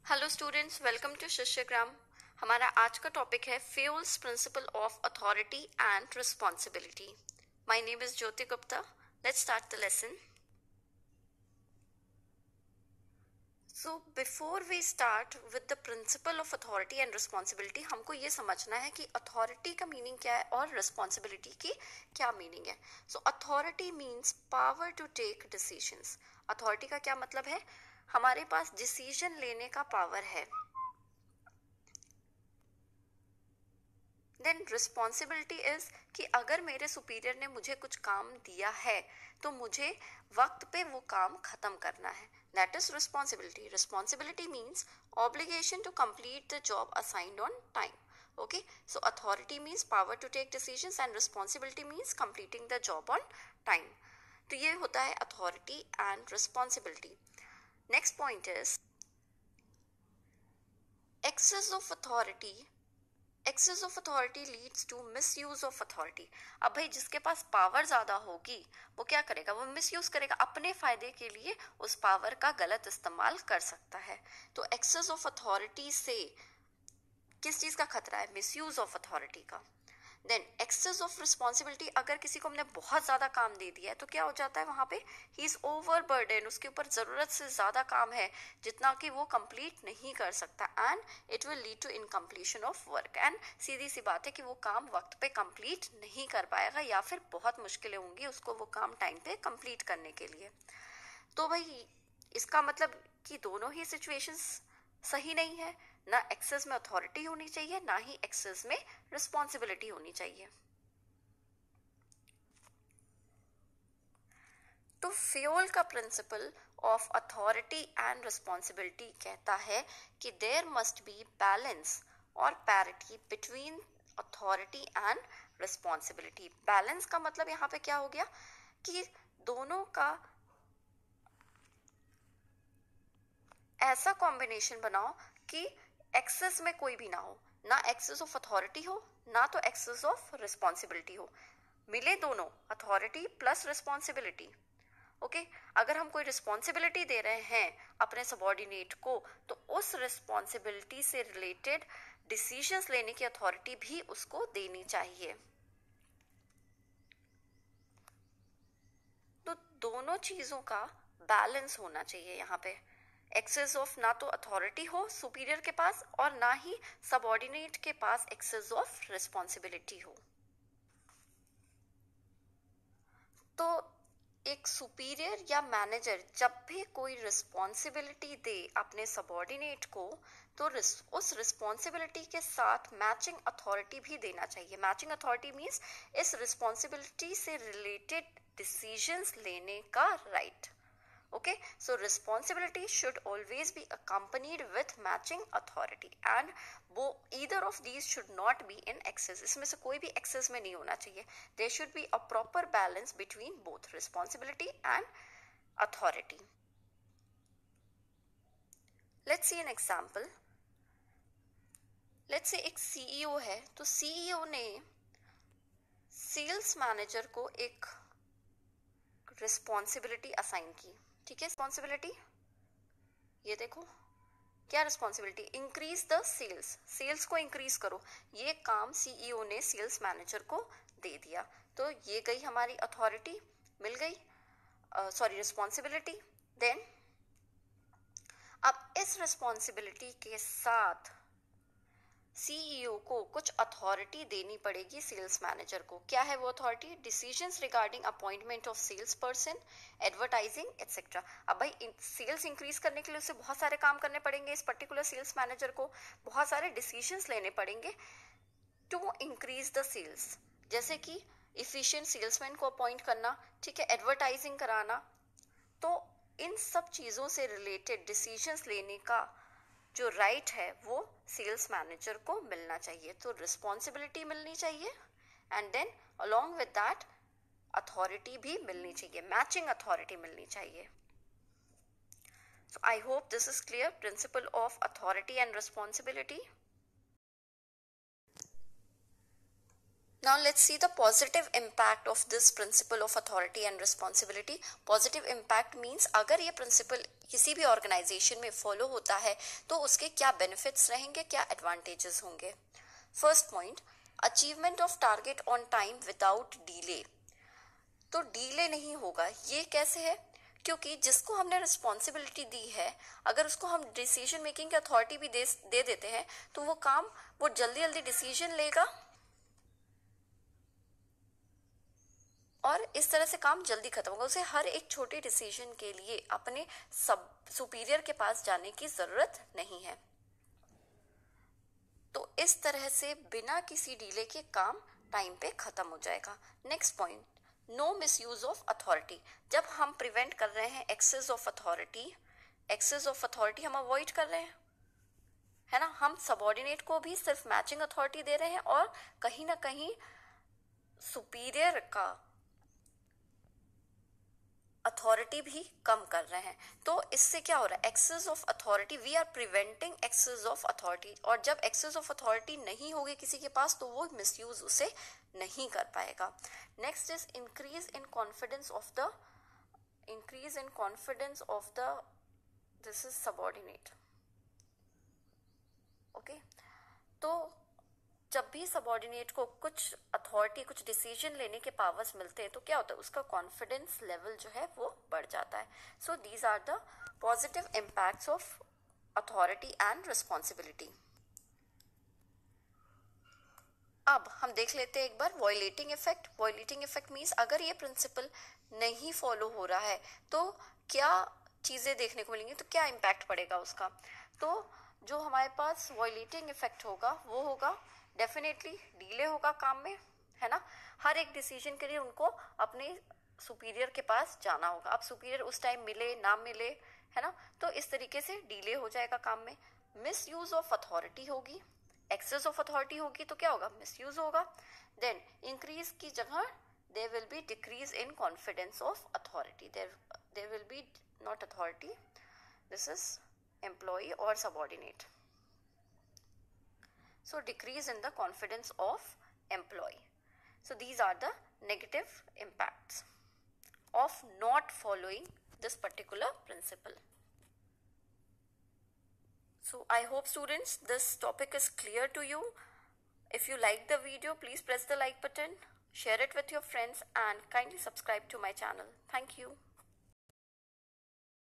Hello students, welcome to Shishyagram. हमारा आज का टॉपिक है Fayol's principle of authority and responsibility. My name is Jyoti Gupta. Let's start the lesson. So before we start with the principle of authority and responsibility, हमको ये समझना है कि authority का मीनिंग क्या है और रिस्पॉन्सिबिलिटी की क्या मीनिंग है। So authority means power to take decisions. Authority का क्या मतलब है? हमारे पास डिसीजन लेने का पावर है। देन रिस्पॉन्सिबिलिटी इज कि अगर मेरे सुपीरियर ने मुझे कुछ काम दिया है तो मुझे वक्त पे वो काम खत्म करना है। That is responsibility. Responsibility means obligation to complete the job assigned on time. Okay, so authority means power to take decisions and responsibility means completing the job on time. तो ये होता है authority and responsibility. Next point is excess of authority. Excess of authority leads to misuse of authority. अब भाई जिसके पास power ज्यादा होगी वो क्या करेगा? वो मिसयूज करेगा, अपने फायदे के लिए उस पावर का गलत इस्तेमाल कर सकता है। तो एक्सेस ऑफ अथॉरिटी से किस चीज का खतरा है? मिसयूज ऑफ अथॉरिटी का। देन एक्सेस ऑफ रिस्पॉन्सिबिलिटी, अगर किसी को हमने बहुत ज्यादा काम दे दिया है तो क्या हो जाता है वहां पे? ही इज ओवर बर्डन, उसके ऊपर जरूरत से ज्यादा काम है जितना कि वो कंप्लीट नहीं कर सकता, and it will lead to incompletion of work. And सीधी सी बात है कि वो काम वक्त पे कंप्लीट नहीं कर पाएगा या फिर बहुत मुश्किलें होंगी उसको वो काम टाइम पे कंप्लीट करने के लिए। तो भाई इसका मतलब कि दोनों ही सिचुएशंस सही नहीं है। ना एक्सेस में अथॉरिटी होनी चाहिए, ना ही एक्सेस में रिस्पॉन्सिबिलिटी होनी चाहिए। तो फ्यूल का principal of authority and responsibility कहता है कि देयर मस्ट बी बैलेंस और parity between authority and responsibility. Balance का मतलब यहाँ पे क्या हो गया कि दोनों का ऐसा कॉम्बिनेशन बनाओ कि एक्सेस में कोई भी ना हो, ना एक्सेस ऑफ अथॉरिटी हो ना तो एक्सेस ऑफ रिस्पॉन्सिबिलिटी हो, मिले दोनों, अथॉरिटी प्लस रिस्पॉन्सिबिलिटी। ओके, अगर हम कोई रिस्पॉन्सिबिलिटी दे रहे हैं अपने सबॉर्डिनेट को तो उस रिस्पॉन्सिबिलिटी से रिलेटेड डिसीजंस लेने की अथॉरिटी भी उसको देनी चाहिए। तो दोनों चीजों का बैलेंस होना चाहिए यहाँ पे। एक्सेस ऑफ ना तो अथॉरिटी हो सुपीरियर के पास और ना ही सबऑर्डिनेट के पास एक्सेस ऑफ रिस्पॉन्सिबिलिटी हो। तो एक सुपीरियर या मैनेजर जब भी कोई रिस्पॉन्सिबिलिटी दे अपने सबऑर्डिनेट को तो उस रिस्पॉन्सिबिलिटी के साथ मैचिंग अथॉरिटी भी देना चाहिए। मैचिंग अथॉरिटी मीन्स इस रिस्पॉन्सिबिलिटी से रिलेटेड डिसीजंस लेने का right. Okay, so responsibility should always be accompanied with matching authority and वो either of these should not be in excess। इसमें से कोई भी excess में नहीं होना चाहिए। There should be a proper balance between both responsibility and authority. Let's see an example. Let's say एक CEO है, तो CEO ने सेल्स मैनेजर को एक रिस्पॉन्सिबिलिटी असाइन की। ठीक है, रिस्पॉन्सिबिलिटी ये देखो क्या responsibility? Increase the sales, sales को इंक्रीज करो। ये काम सीईओ ने सेल्स मैनेजर को दे दिया, तो ये गई हमारी अथॉरिटी, मिल गई सॉरी रिस्पॉन्सिबिलिटी। देन अब इस रिस्पॉन्सिबिलिटी के साथ सीईओ को कुछ अथॉरिटी देनी पड़ेगी सेल्स मैनेजर को। क्या है वो authority? Decisions regarding appointment of sales person, advertising etcetera. अब भाई सेल्स इंक्रीज करने के लिए उसे बहुत सारे काम करने पड़ेंगे, इस पर्टिकुलर सेल्स मैनेजर को बहुत सारे डिसीजंस लेने पड़ेंगे टू इंक्रीज द सेल्स, जैसे कि इफिशिएंट सेल्समैन को अपॉइंट करना, ठीक है, एडवर्टाइजिंग कराना। तो इन सब चीजों से रिलेटेड डिसीजंस लेने का जो राइट है वो सेल्स मैनेजर को मिलना चाहिए। तो रिस्पॉन्सिबिलिटी मिलनी चाहिए and then along with that authority भी मिलनी चाहिए, मैचिंग अथॉरिटी मिलनी चाहिए। So I hope this is clear, principle of authority and responsibility. Now let's see the positive impact of this principle of authority and responsibility. Positive impact means अगर ये principle किसी भी organization में follow होता है तो उसके क्या benefits रहेंगे, क्या advantages होंगे. First point, achievement of target on time without delay. तो delay नहीं होगा. ये कैसे है? क्योंकि जिसको हमने रिस्पॉन्सिबिलिटी दी है, अगर उसको हम डिसीजन मेकिंग की अथॉरिटी भी दे देते हैं तो वो काम वो जल्दी जल्दी डिसीजन लेगा और इस तरह से काम जल्दी खत्म होगा. उसे हर एक छोटे डिसीजन के लिए अपने सब सुपीरियर के पास जाने की जरूरत नहीं है. तो इस तरह से बिना किसी डीले के काम टाइम पे खत्म हो जाएगा. Next point, no misuse of authority. जब हम प्रिवेंट कर रहे हैं एक्सेस ऑफ अथॉरिटी हम अवॉइड कर रहे हैं, है ना. हम सबऑर्डिनेट को भी सिर्फ मैचिंग अथॉरिटी दे रहे हैं और कहीं ना कहीं सुपीरियर का अथॉरिटी भी कम कर रहे हैं. तो इससे क्या हो रहा है, excess of authority, we are preventing excess of authority. और जब एक्सेस ऑफ अथॉरिटी नहीं होगी किसी के पास तो वो मिसयूज उसे नहीं कर पाएगा. Next is increase in confidence of the this is subordinate. Okay, तो जब भी सबऑर्डिनेट को कुछ अथॉरिटी, कुछ डिसीजन लेने के पावर्स मिलते हैं तो क्या होता है, उसका कॉन्फिडेंस लेवल जो है वो बढ़ जाता है. So these are the positive impacts of authority and responsibility. अब हम देख लेते हैं एक बार violating effect. Violating effect means अगर ये प्रिंसिपल नहीं फॉलो हो रहा है तो क्या चीज़ें देखने को मिलेंगी, तो क्या इम्पैक्ट पड़ेगा उसका. तो जो हमारे पास वॉयलेटिंग इफेक्ट होगा वो होगा डेफिनेटली डीले होगा काम में, है ना. हर एक डिसीजन के लिए उनको अपने सुपीरियर के पास जाना होगा. अब सुपीरियर उस टाइम मिले ना मिले, है ना, तो इस तरीके से डीले हो जाएगा काम में. मिस यूज ऑफ अथॉरिटी होगी, एक्सेस ऑफ अथॉरिटी होगी तो क्या होगा, मिस यूज होगा. देन इंक्रीज की जगह there will be decrease in confidence of authority. There will be not authority, this is employ और subordinate. So decrease in the confidence of employee. So these are the negative impacts of not following this particular principle. So I hope students this topic is clear to you. If you like the video, please press the like button, share it with your friends and kindly subscribe to my channel. Thank you.